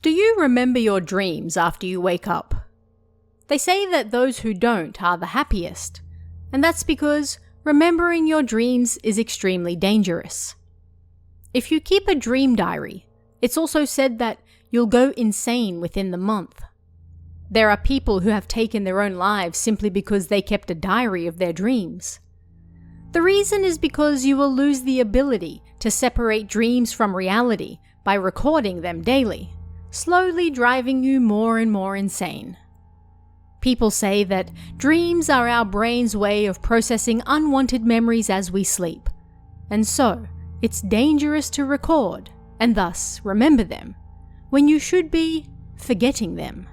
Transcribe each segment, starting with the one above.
Do you remember your dreams after you wake up? They say that those who don't are the happiest, and that's because remembering your dreams is extremely dangerous. If you keep a dream diary, it's also said that you'll go insane within the month. There are people who have taken their own lives simply because they kept a diary of their dreams. The reason is because you will lose the ability to separate dreams from reality by recording them daily, slowly driving you more and more insane. People say that dreams are our brain's way of processing unwanted memories as we sleep, and so it's dangerous to record and thus remember them when you should be forgetting them.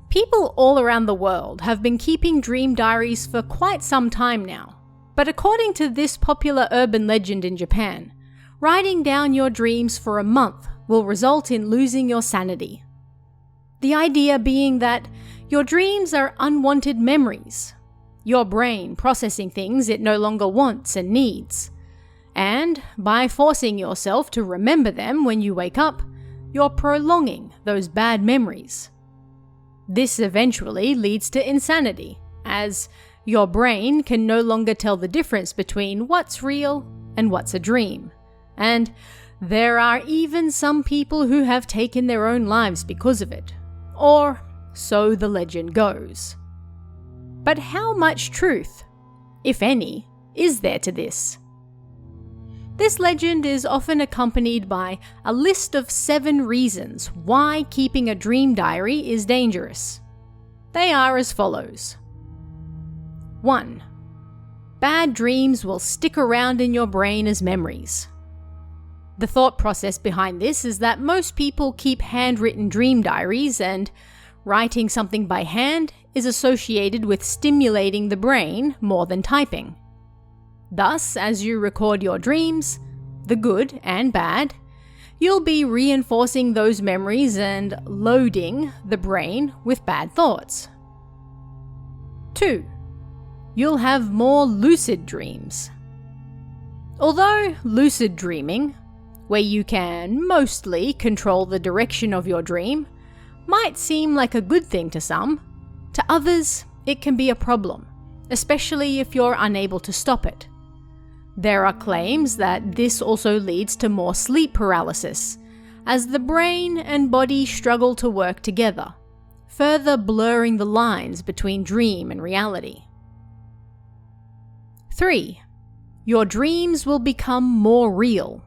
People all around the world have been keeping dream diaries for quite some time now, but according to this popular urban legend in Japan, writing down your dreams for a month will result in losing your sanity. The idea being that your dreams are unwanted memories, your brain processing things it no longer wants and needs, and by forcing yourself to remember them when you wake up, you're prolonging those bad memories. This eventually leads to insanity, as your brain can no longer tell the difference between what's real and what's a dream, and there are even some people who have taken their own lives because of it, or so the legend goes. But how much truth, if any, is there to this? This legend is often accompanied by a list of 7 reasons why keeping a dream diary is dangerous. They are as follows. 1. Bad dreams will stick around in your brain as memories. The thought process behind this is that most people keep handwritten dream diaries, and writing something by hand is associated with stimulating the brain more than typing. Thus, as you record your dreams, the good and bad, you'll be reinforcing those memories and loading the brain with bad thoughts. 2. You'll have more lucid dreams. Although lucid dreaming, where you can mostly control the direction of your dream, might seem like a good thing to some, to others it can be a problem, especially if you're unable to stop it. There are claims that this also leads to more sleep paralysis, as the brain and body struggle to work together, further blurring the lines between dream and reality. 3. Your dreams will become more real.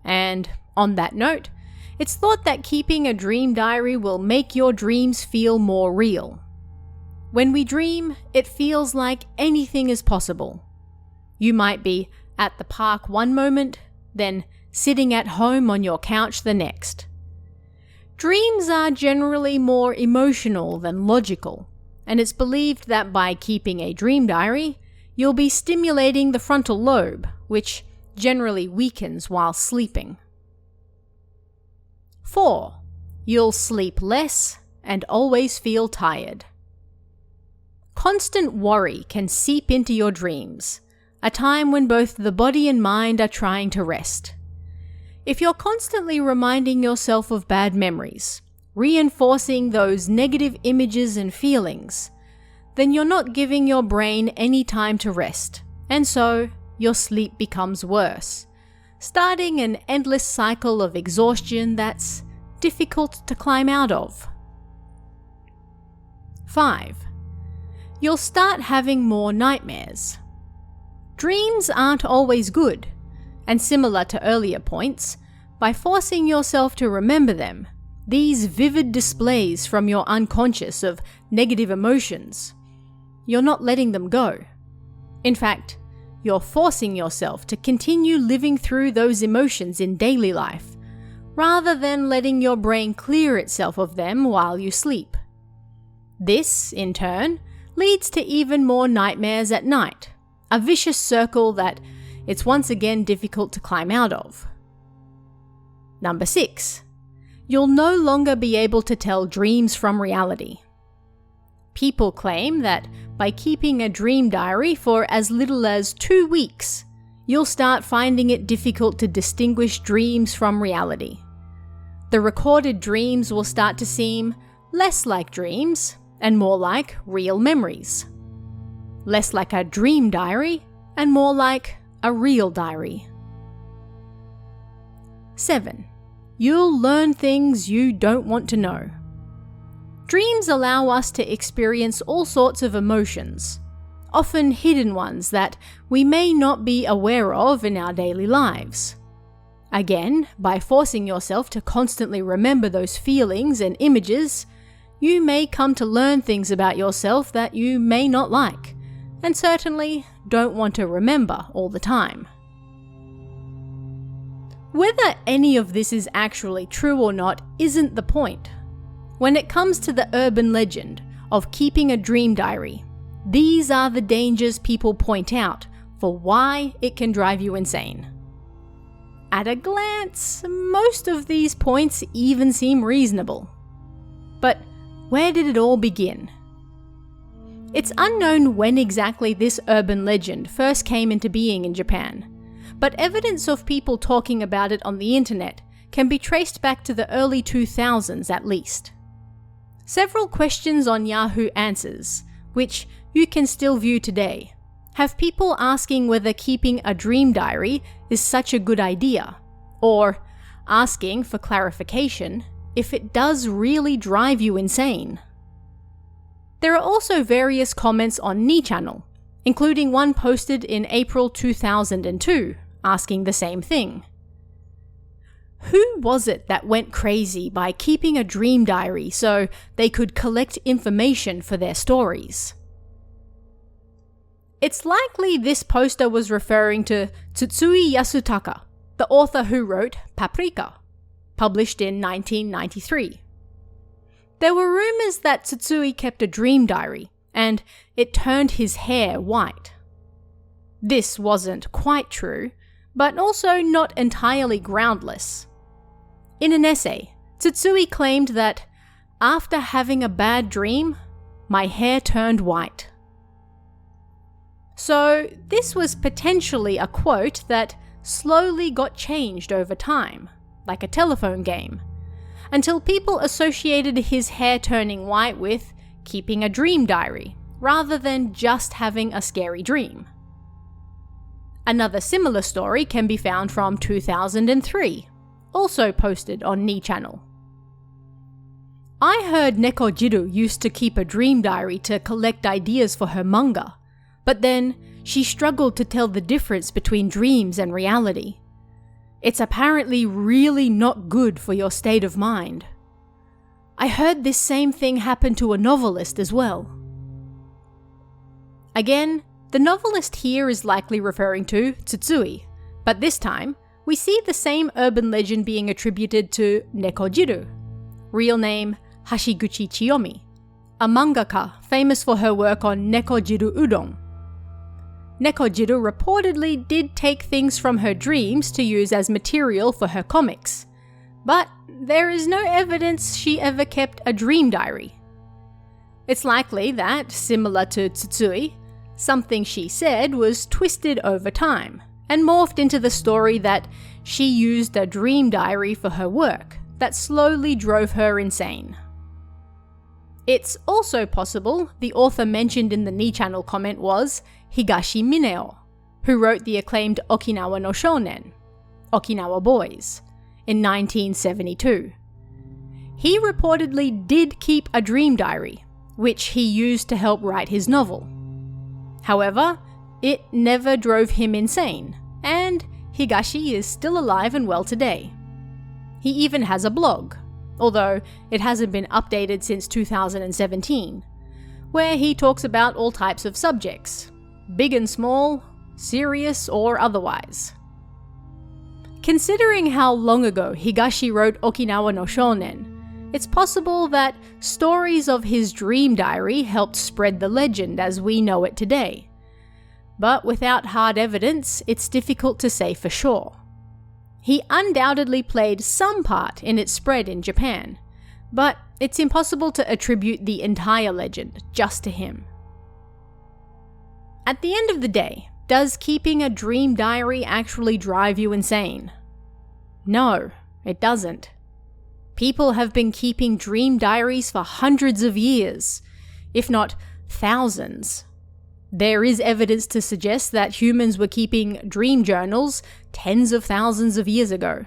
And on that note, it's thought that keeping a dream diary will make your dreams feel more real. When we dream, it feels like anything is possible. You might be at the park one moment, then sitting at home on your couch the next. Dreams are generally more emotional than logical, and it's believed that by keeping a dream diary, you'll be stimulating the frontal lobe, which generally weakens while sleeping. 4. You'll sleep less and always feel tired. Constant worry can seep into your dreams, a time when both the body and mind are trying to rest. If you're constantly reminding yourself of bad memories, reinforcing those negative images and feelings, then you're not giving your brain any time to rest, and so your sleep becomes worse, starting an endless cycle of exhaustion that's difficult to climb out of. 5. You'll start having more nightmares. Dreams aren't always good, and similar to earlier points, by forcing yourself to remember them, these vivid displays from your unconscious of negative emotions, you're not letting them go. In fact, you're forcing yourself to continue living through those emotions in daily life, rather than letting your brain clear itself of them while you sleep. This, in turn, leads to even more nightmares at night, a vicious circle that it's once again difficult to climb out of. 6. You'll no longer be able to tell dreams from reality. People claim that by keeping a dream diary for as little as 2 weeks, you'll start finding it difficult to distinguish dreams from reality, the recorded dreams will start to seem less like dreams and more like real memories. Less like a dream diary and more like a real diary. 7. You'll learn things you don't want to know. Dreams allow us to experience all sorts of emotions, often hidden ones that we may not be aware of in our daily lives. Again, by forcing yourself to constantly remember those feelings and images, you may come to learn things about yourself that you may not like, and certainly don't want to remember all the time. Whether any of this is actually true or not isn't the point. When it comes to the urban legend of keeping a dream diary, these are the dangers people point out for why it can drive you insane. At a glance, most of these points even seem reasonable. But where did it all begin? It's unknown when exactly this urban legend first came into being in Japan, but evidence of people talking about it on the internet can be traced back to the early 2000s at least. Several questions on Yahoo Answers, which you can still view today, have people asking whether keeping a dream diary is such a good idea, or asking for clarification if it does really drive you insane. There are also various comments on Nichannel, including one posted in April 2002, asking the same thing. Who was it that went crazy by keeping a dream diary so they could collect information for their stories? It's likely this poster was referring to Tsutsui Yasutaka, the author who wrote Paprika, published in 1993. There were rumors that Tsutsui kept a dream diary, and it turned his hair white. This wasn't quite true, but also not entirely groundless. In an essay, Tsutsui claimed that, "After having a bad dream, my hair turned white." So this was potentially a quote that slowly got changed over time, like a telephone game, until people associated his hair turning white with keeping a dream diary, rather than just having a scary dream. Another similar story can be found from 2003, also posted on Nichannel. I heard Nekojiru used to keep a dream diary to collect ideas for her manga, but then she struggled to tell the difference between dreams and reality. It's apparently really not good for your state of mind. I heard this same thing happen to a novelist as well. Again, the novelist here is likely referring to Tsutsui, but this time, we see the same urban legend being attributed to Nekojiru, real name Hashiguchi Chiyomi, a mangaka famous for her work on Nekojiru Udon. Nekojiru reportedly did take things from her dreams to use as material for her comics, but there is no evidence she ever kept a dream diary. It's likely that, similar to Tsutsui, something she said was twisted over time and morphed into the story that she used a dream diary for her work that slowly drove her insane. It's also possible the author mentioned in the Nichannel comment was Higashi Mineo, who wrote the acclaimed Okinawa no Shounen, Okinawa Boys, in 1972. He reportedly did keep a dream diary, which he used to help write his novel. However, it never drove him insane, and Higashi is still alive and well today. He even has a blog, although it hasn't been updated since 2017, where he talks about all types of subjects, big and small, serious or otherwise. Considering how long ago Higashi wrote Okinawa no Shounen, it's possible that stories of his dream diary helped spread the legend as we know it today. But without hard evidence, it's difficult to say for sure. He undoubtedly played some part in its spread in Japan, but it's impossible to attribute the entire legend just to him. At the end of the day, does keeping a dream diary actually drive you insane? No, it doesn't. People have been keeping dream diaries for hundreds of years, if not thousands. There is evidence to suggest that humans were keeping dream journals tens of thousands of years ago.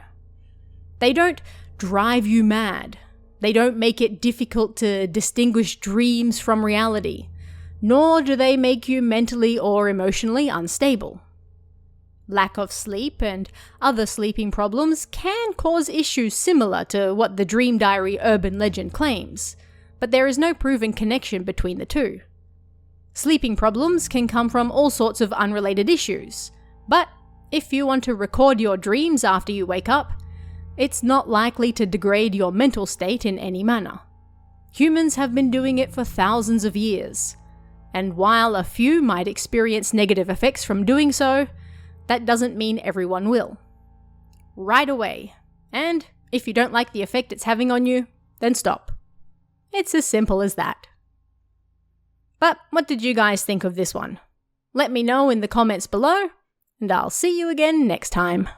They don't drive you mad. They don't make it difficult to distinguish dreams from reality, nor do they make you mentally or emotionally unstable. Lack of sleep and other sleeping problems can cause issues similar to what the dream diary urban legend claims, but there is no proven connection between the two. Sleeping problems can come from all sorts of unrelated issues, but if you want to record your dreams after you wake up, it's not likely to degrade your mental state in any manner. Humans have been doing it for thousands of years, and while a few might experience negative effects from doing so, that doesn't mean everyone will. Right away. And if you don't like the effect it's having on you, then stop. It's as simple as that. But what did you guys think of this one? Let me know in the comments below, and I'll see you again next time.